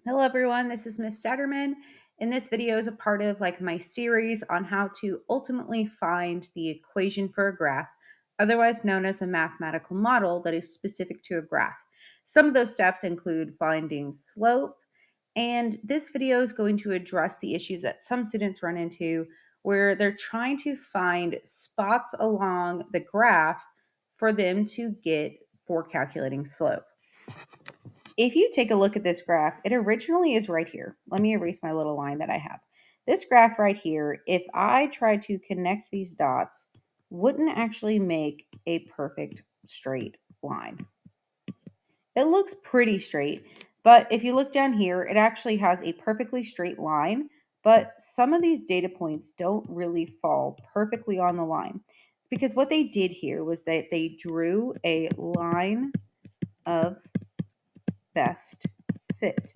Hello everyone, this is Miss Statterman, and this video is a part of my series on how to ultimately find the equation for a graph, otherwise known as a mathematical model that is specific to a graph. Some of those steps include finding slope, and this video is going to address the issues that some students run into where they're trying to find spots along the graph for them to get for calculating slope. If you take a look at this graph, it originally is right here. Let me erase my little line that I have. This graph right here, if I try to connect these dots, wouldn't actually make a perfect straight line. It looks pretty straight, but if you look down here, it actually has a perfectly straight line, but some of these data points don't really fall perfectly on the line. It's because what they did here was that they drew a line of best fit.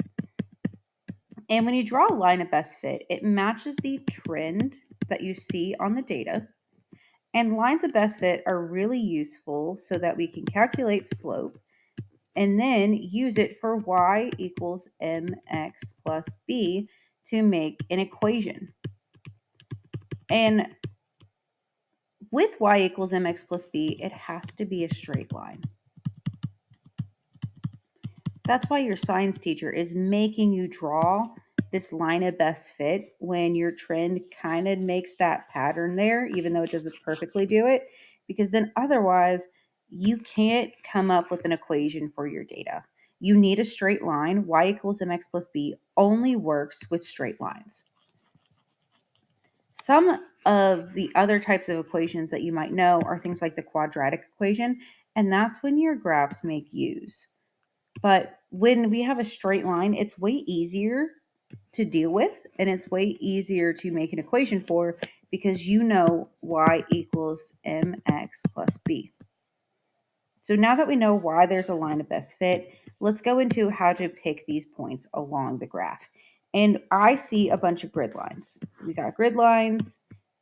And when you draw a line of best fit, it matches the trend that you see on the data. And lines of best fit are really useful so that we can calculate slope and then use it for y equals mx plus b to make an equation. And with y equals mx plus b, it has to be a straight line. That's why your science teacher is making you draw this line of best fit when your trend kind of makes that pattern there, even though it doesn't perfectly do it, because then otherwise you can't come up with an equation for your data. You need a straight line. Y equals mx plus b only works with straight lines. Some of the other types of equations that you might know are things like the quadratic equation, and that's when your graphs make U's. But when we have a straight line, it's way easier to deal with, and it's way easier to make an equation for because you know y equals mx plus b. So now that we know why there's a line of best fit, let's go into how to pick these points along the graph. And I see a bunch of grid lines. We got grid lines,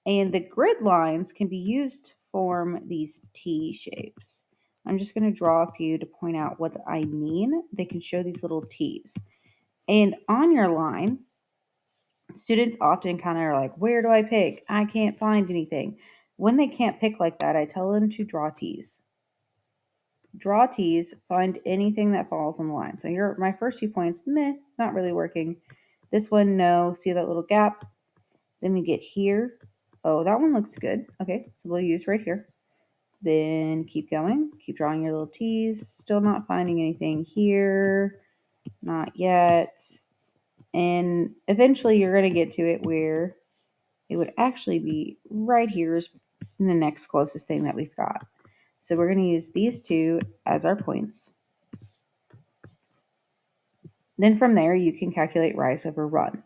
and the grid lines can be used to form these T shapes. I'm just going to draw a few to point out what I mean. They can show these little T's. And on your line, students often kind of are like, where do I pick? I can't find anything. When they can't pick like that, I tell them to draw T's. Draw T's, find anything that falls on the line. So here, my first 2 points, meh, not really working. This one, no. See that little gap? Then we get here. Oh, that one looks good. Okay, so we'll use right here. Then keep going. Keep drawing your little T's. Still not finding anything here. Not yet. And eventually you're going to get to it where it would actually be right here is the next closest thing that we've got. So we're going to use these two as our points. Then from there, you can calculate rise over run.